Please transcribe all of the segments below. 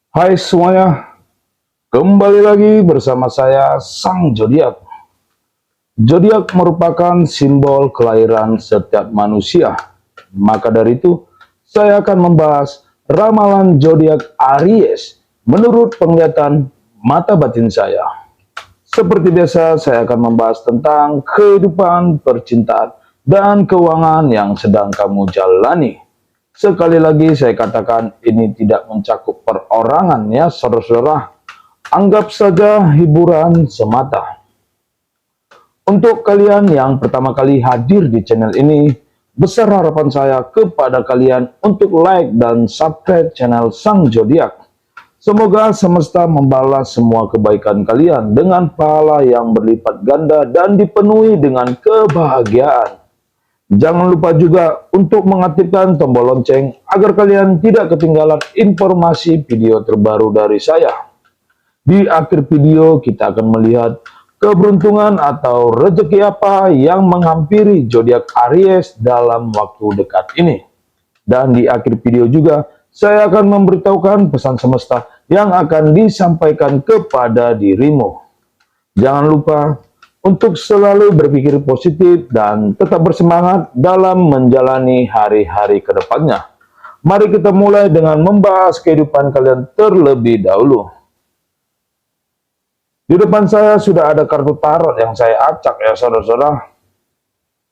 Hai semuanya, kembali lagi bersama saya Sang Zodiak. Zodiak merupakan simbol kelahiran setiap manusia. Maka dari itu, saya akan membahas ramalan zodiak Aries menurut penglihatan mata batin saya. Seperti biasa, saya akan membahas tentang kehidupan, percintaan, dan keuangan yang sedang kamu jalani. Sekali lagi saya katakan ini tidak mencakup perorangan ya saudara-saudara. Anggap saja hiburan semata. Untuk kalian yang pertama kali hadir di channel ini, besar harapan saya kepada kalian untuk like dan subscribe channel Sang Zodiak. Semoga semesta membalas semua kebaikan kalian dengan pahala yang berlipat ganda dan dipenuhi dengan kebahagiaan. Jangan lupa juga untuk mengaktifkan tombol lonceng agar kalian tidak ketinggalan informasi video terbaru dari saya. Di akhir video kita akan melihat keberuntungan atau rezeki apa yang menghampiri zodiak Aries dalam waktu dekat ini. Dan di akhir video juga saya akan memberitahukan pesan semesta yang akan disampaikan kepada dirimu. Jangan lupa untuk selalu berpikir positif dan tetap bersemangat dalam menjalani hari-hari ke depannya. Mari kita mulai dengan membahas kehidupan kalian terlebih dahulu. Di depan saya sudah ada kartu tarot yang saya acak ya saudara-saudara.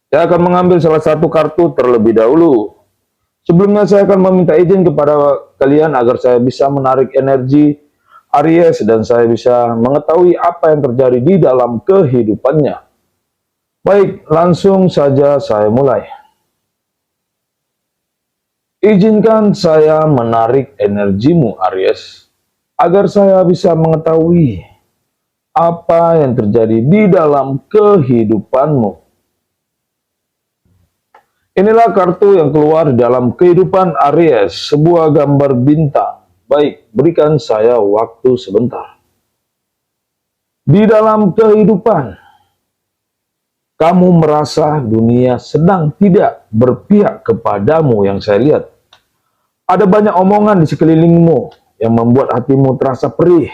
Saya akan mengambil salah satu kartu terlebih dahulu. Sebelumnya saya akan meminta izin kepada kalian agar saya bisa menarik energi Aries dan saya bisa mengetahui apa yang terjadi di dalam kehidupannya. Baik, langsung saja saya mulai. Izinkan saya menarik energimu Aries agar saya bisa mengetahui apa yang terjadi di dalam kehidupanmu. Inilah kartu yang keluar dalam kehidupan Aries, sebuah gambar bintang. Baik, berikan saya waktu sebentar. Di dalam kehidupan, kamu merasa dunia sedang tidak berpihak kepadamu yang saya lihat. Ada banyak omongan di sekelilingmu yang membuat hatimu terasa perih.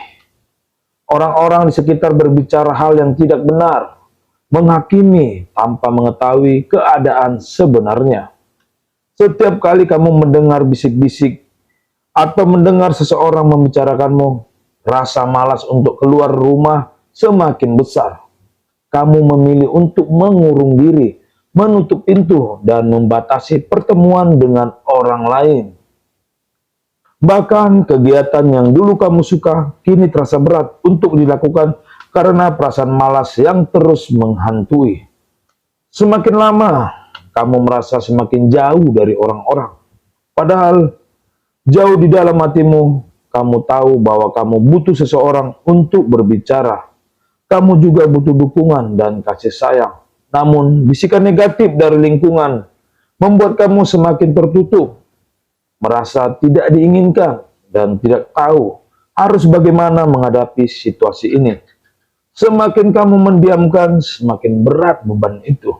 Orang-orang di sekitar berbicara hal yang tidak benar, menghakimi tanpa mengetahui keadaan sebenarnya. Setiap kali kamu mendengar bisik-bisik atau mendengar seseorang membicarakanmu, rasa malas untuk keluar rumah semakin besar. Kamu memilih untuk mengurung diri, menutup pintu, dan membatasi pertemuan dengan orang lain. Bahkan kegiatan yang dulu kamu suka kini terasa berat untuk dilakukan karena perasaan malas yang terus menghantui. Semakin lama, kamu merasa semakin jauh dari orang-orang. Padahal, jauh di dalam hatimu, kamu tahu bahwa kamu butuh seseorang untuk berbicara. Kamu juga butuh dukungan dan kasih sayang. Namun, bisikan negatif dari lingkungan membuat kamu semakin tertutup, merasa tidak diinginkan, dan tidak tahu harus bagaimana menghadapi situasi ini. Semakin kamu mendiamkan, semakin berat beban itu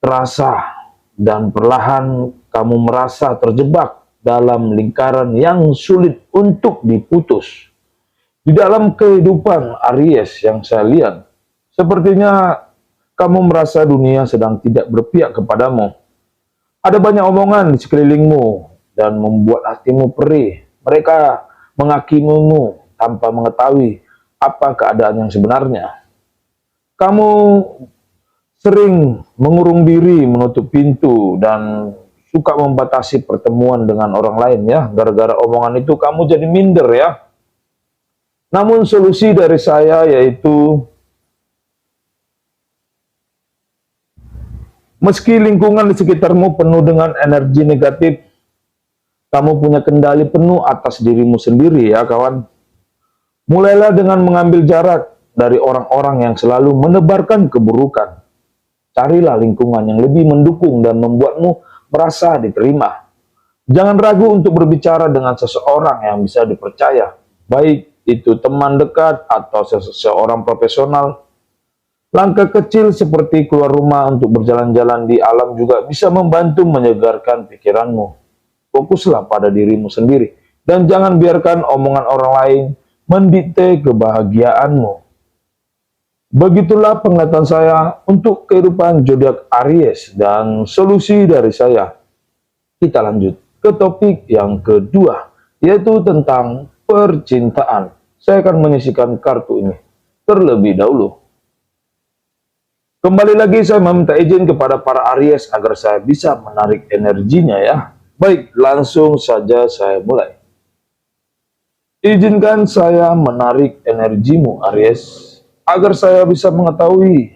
terasa, dan perlahan kamu merasa terjebak dalam lingkaran yang sulit untuk diputus. Di dalam kehidupan Aries yang saya lihat, sepertinya kamu merasa dunia sedang tidak berpihak kepadamu. Ada banyak omongan di sekelilingmu dan membuat hatimu perih. Mereka menghakimimu tanpa mengetahui apa keadaan yang sebenarnya. Kamu sering mengurung diri, menutup pintu, dan suka membatasi pertemuan dengan orang lain ya. Gara-gara omongan itu kamu jadi minder ya. Namun solusi dari saya yaitu, meski lingkungan di sekitarmu penuh dengan energi negatif, kamu punya kendali penuh atas dirimu sendiri ya kawan. Mulailah dengan mengambil jarak dari orang-orang yang selalu menebarkan keburukan. Carilah lingkungan yang lebih mendukung dan membuatmu merasa diterima. Jangan ragu untuk berbicara dengan seseorang yang bisa dipercaya, baik itu teman dekat atau seseorang profesional. Langkah kecil seperti keluar rumah untuk berjalan-jalan di alam juga bisa membantu menyegarkan pikiranmu. Fokuslah pada dirimu sendiri. Dan jangan biarkan omongan orang lain mendikte kebahagiaanmu. Begitulah penglihatan saya untuk kehidupan zodiak Aries dan solusi dari saya. Kita lanjut ke topik yang kedua, yaitu tentang percintaan. Saya akan menyisihkan kartu ini terlebih dahulu. Kembali lagi saya meminta izin kepada para Aries agar saya bisa menarik energinya ya. Baik, langsung saja saya mulai. Izinkan saya menarik energimu Aries, agar saya bisa mengetahui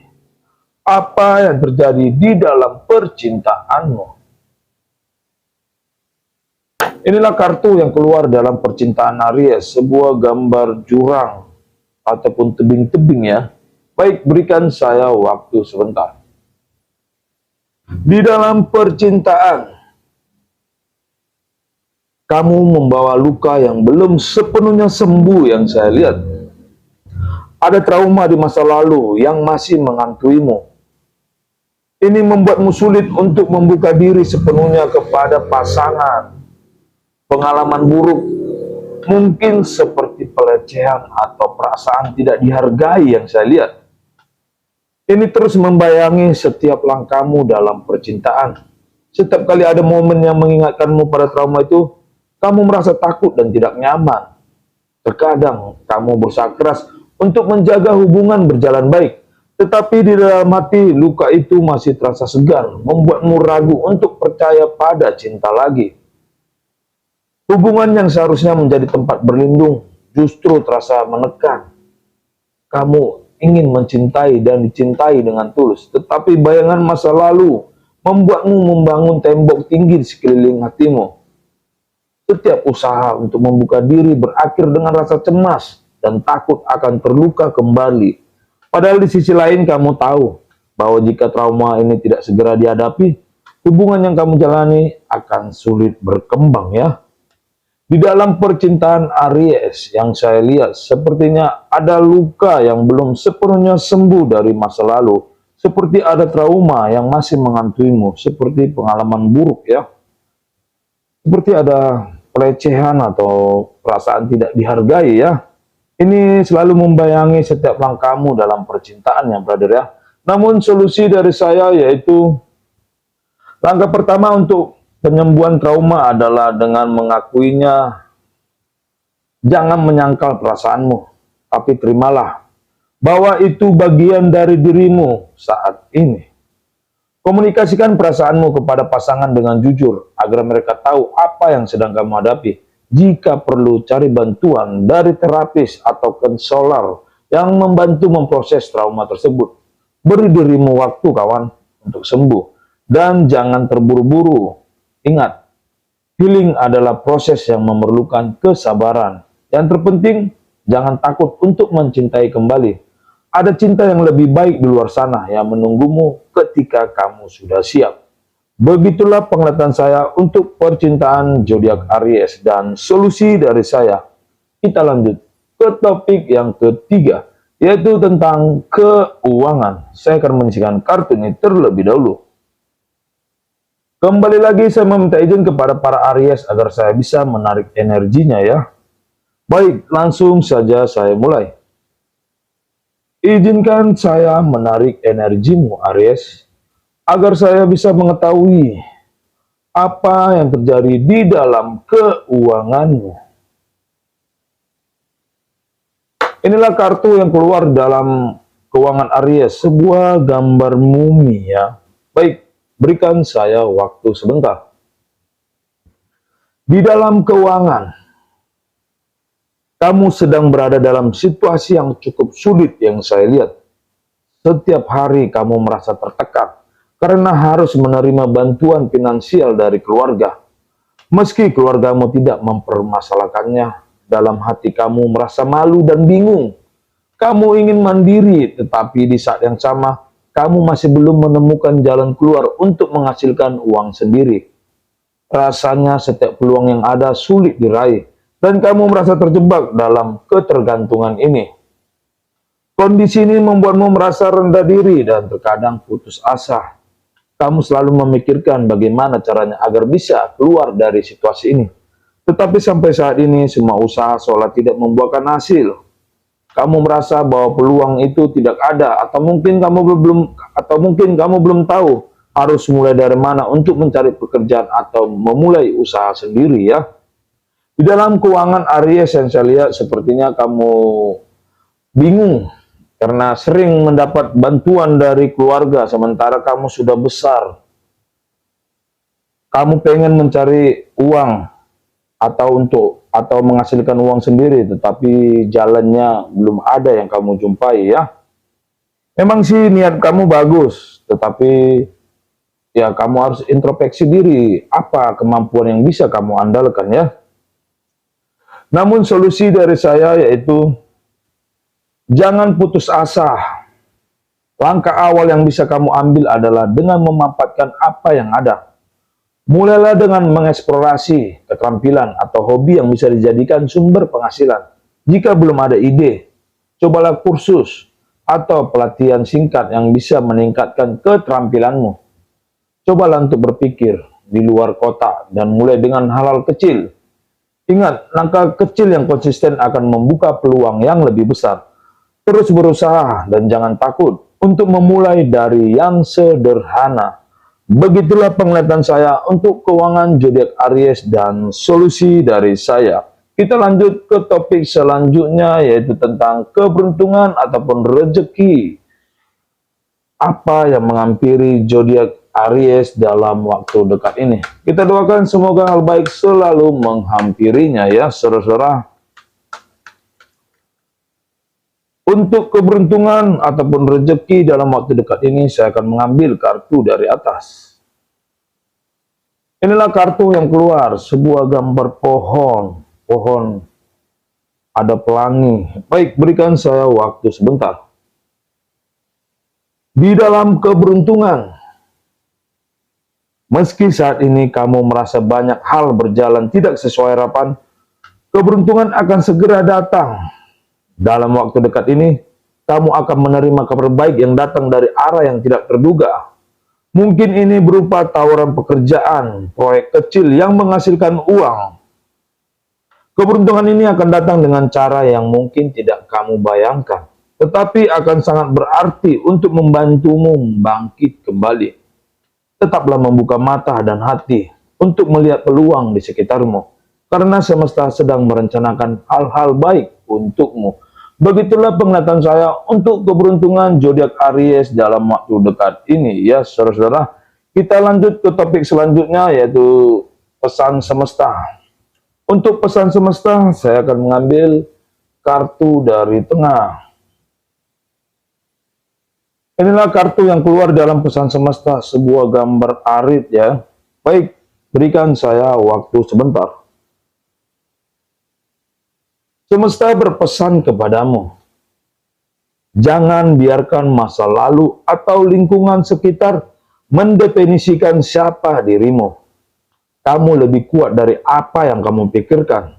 apa yang terjadi di dalam percintaanmu. Inilah kartu yang keluar dalam percintaan Aries, sebuah gambar jurang ataupun tebing-tebing ya. Baik, berikan saya waktu sebentar. Di dalam percintaan, kamu membawa luka yang belum sepenuhnya sembuh yang saya lihat. Ada trauma di masa lalu yang masih menghantuimu. Ini membuatmu sulit untuk membuka diri sepenuhnya kepada pasangan. Pengalaman buruk, mungkin seperti pelecehan atau perasaan tidak dihargai yang saya lihat. Ini terus membayangi setiap langkahmu dalam percintaan. Setiap kali ada momen yang mengingatkanmu pada trauma itu, kamu merasa takut dan tidak nyaman. Terkadang kamu berusaha keras untuk menjaga hubungan berjalan baik, tetapi di dalam hati luka itu masih terasa segar, membuatmu ragu untuk percaya pada cinta lagi. Hubungan yang seharusnya menjadi tempat berlindung justru terasa menekan. Kamu ingin mencintai dan dicintai dengan tulus, tetapi bayangan masa lalu membuatmu membangun tembok tinggi di sekeliling hatimu. Setiap usaha untuk membuka diri berakhir dengan rasa cemas dan takut akan terluka kembali. Padahal di sisi lain kamu tahu bahwa jika trauma ini tidak segera dihadapi, hubungan yang kamu jalani akan sulit berkembang ya. Di dalam percintaan Aries yang saya lihat, sepertinya ada luka yang belum sepenuhnya sembuh dari masa lalu. Seperti ada trauma yang masih menghantuimu, seperti pengalaman buruk ya. Seperti ada pelecehan atau perasaan tidak dihargai ya. Ini selalu membayangi setiap langkahmu dalam percintaan ya, brother ya. Namun solusi dari saya yaitu, langkah pertama untuk penyembuhan trauma adalah dengan mengakuinya. Jangan menyangkal perasaanmu, tapi terimalah bahwa itu bagian dari dirimu saat ini. Komunikasikan perasaanmu kepada pasangan dengan jujur, agar mereka tahu apa yang sedang kamu hadapi. Jika perlu, cari bantuan dari terapis atau konselor yang membantu memproses trauma tersebut. Beri dirimu waktu kawan untuk sembuh, dan jangan terburu-buru. Ingat, healing adalah proses yang memerlukan kesabaran. Yang terpenting, jangan takut untuk mencintai kembali. Ada cinta yang lebih baik di luar sana yang menunggumu ketika kamu sudah siap. Begitulah penglihatan saya untuk percintaan zodiak Aries dan solusi dari saya. Kita lanjut ke topik yang ketiga, yaitu tentang keuangan. Saya akan menyisikan kartu ini terlebih dahulu. Kembali lagi saya meminta izin kepada para Aries agar saya bisa menarik energinya ya. Baik, langsung saja saya mulai. Izinkan saya menarik energimu Aries, agar saya bisa mengetahui apa yang terjadi di dalam keuanganmu. Inilah kartu yang keluar dalam keuangan Aries, sebuah gambar mumi ya. Baik, berikan saya waktu sebentar. Di dalam keuangan, kamu sedang berada dalam situasi yang cukup sulit yang saya lihat. Setiap hari kamu merasa tertekan karena harus menerima bantuan finansial dari keluarga. Meski keluargamu tidak mempermasalahkannya, dalam hati kamu merasa malu dan bingung. Kamu ingin mandiri, tetapi di saat yang sama, kamu masih belum menemukan jalan keluar untuk menghasilkan uang sendiri. Rasanya setiap peluang yang ada sulit diraih, dan kamu merasa terjebak dalam ketergantungan ini. Kondisi ini membuatmu merasa rendah diri dan terkadang putus asa. Kamu selalu memikirkan bagaimana caranya agar bisa keluar dari situasi ini. Tetapi sampai saat ini semua usaha seolah tidak membuahkan hasil. Kamu merasa bahwa peluang itu tidak ada, atau mungkin kamu belum tahu harus mulai dari mana untuk mencari pekerjaan atau memulai usaha sendiri ya. Di dalam keuangan Aries yang saya lihat sepertinya kamu bingung karena sering mendapat bantuan dari keluarga sementara kamu sudah besar. Kamu pengen mencari uang atau menghasilkan uang sendiri, tetapi jalannya belum ada yang kamu jumpai ya. Memang sih niat kamu bagus, tetapi ya kamu harus introspeksi diri, apa kemampuan yang bisa kamu andalkan ya. Namun solusi dari saya yaitu jangan putus asa. Langkah awal yang bisa kamu ambil adalah dengan memanfaatkan apa yang ada. Mulailah dengan mengeksplorasi keterampilan atau hobi yang bisa dijadikan sumber penghasilan. Jika belum ada ide, cobalah kursus atau pelatihan singkat yang bisa meningkatkan keterampilanmu. Cobalah untuk berpikir di luar kotak dan mulai dengan hal-hal kecil. Ingat, langkah kecil yang konsisten akan membuka peluang yang lebih besar. Terus berusaha dan jangan takut untuk memulai dari yang sederhana. Begitulah penglihatan saya untuk keuangan zodiak Aries dan solusi dari saya. Kita lanjut ke topik selanjutnya yaitu tentang keberuntungan ataupun rezeki. Apa yang menghampiri zodiak Aries dalam waktu dekat ini? Kita doakan semoga hal baik selalu menghampirinya ya saudara-saudara. Untuk keberuntungan ataupun rezeki dalam waktu dekat ini, saya akan mengambil kartu dari atas. Inilah kartu yang keluar, sebuah gambar pohon. Pohon ada pelangi. Baik, berikan saya waktu sebentar. Di dalam keberuntungan, meski saat ini kamu merasa banyak hal berjalan tidak sesuai harapan, keberuntungan akan segera datang. Dalam waktu dekat ini, kamu akan menerima kabar baik yang datang dari arah yang tidak terduga. Mungkin ini berupa tawaran pekerjaan, proyek kecil yang menghasilkan uang. Keberuntungan ini akan datang dengan cara yang mungkin tidak kamu bayangkan, tetapi akan sangat berarti untuk membantumu bangkit kembali. Tetaplah membuka mata dan hati untuk melihat peluang di sekitarmu, karena semesta sedang merencanakan hal-hal baik untukmu. Begitulah penglihatan saya untuk keberuntungan zodiak Aries dalam waktu dekat ini ya saudara-saudara. Kita lanjut ke topik selanjutnya yaitu pesan semesta. Untuk pesan semesta saya akan mengambil kartu dari tengah. Inilah kartu yang keluar dalam pesan semesta, sebuah gambar arit ya. Baik, berikan saya waktu sebentar. Semesta berpesan kepadamu, jangan biarkan masa lalu atau lingkungan sekitar mendefinisikan siapa dirimu. Kamu lebih kuat dari apa yang kamu pikirkan.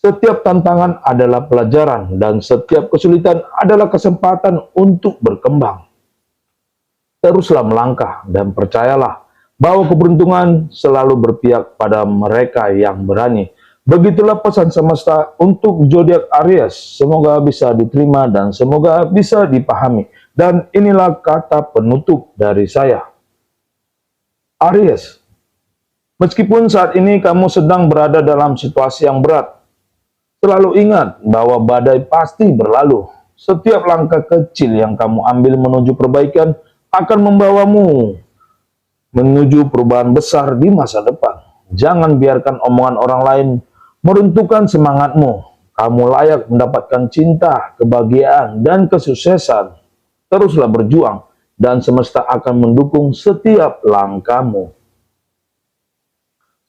Setiap tantangan adalah pelajaran dan setiap kesulitan adalah kesempatan untuk berkembang. Teruslah melangkah dan percayalah bahwa keberuntungan selalu berpihak pada mereka yang berani. Begitulah pesan semesta untuk zodiak Aries. Semoga bisa diterima dan semoga bisa dipahami. Dan inilah kata penutup dari saya. Aries, meskipun saat ini kamu sedang berada dalam situasi yang berat, selalu ingat bahwa badai pasti berlalu. Setiap langkah kecil yang kamu ambil menuju perbaikan akan membawamu menuju perubahan besar di masa depan. Jangan biarkan omongan orang lain meruntuhkan semangatmu. Kamu layak mendapatkan cinta, kebahagiaan, dan kesuksesan. Teruslah berjuang, dan semesta akan mendukung setiap langkahmu.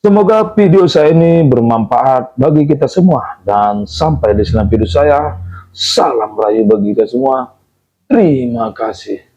Semoga video saya ini bermanfaat bagi kita semua. Dan sampai di sini video saya. Salam rayu bagi kita semua. Terima kasih.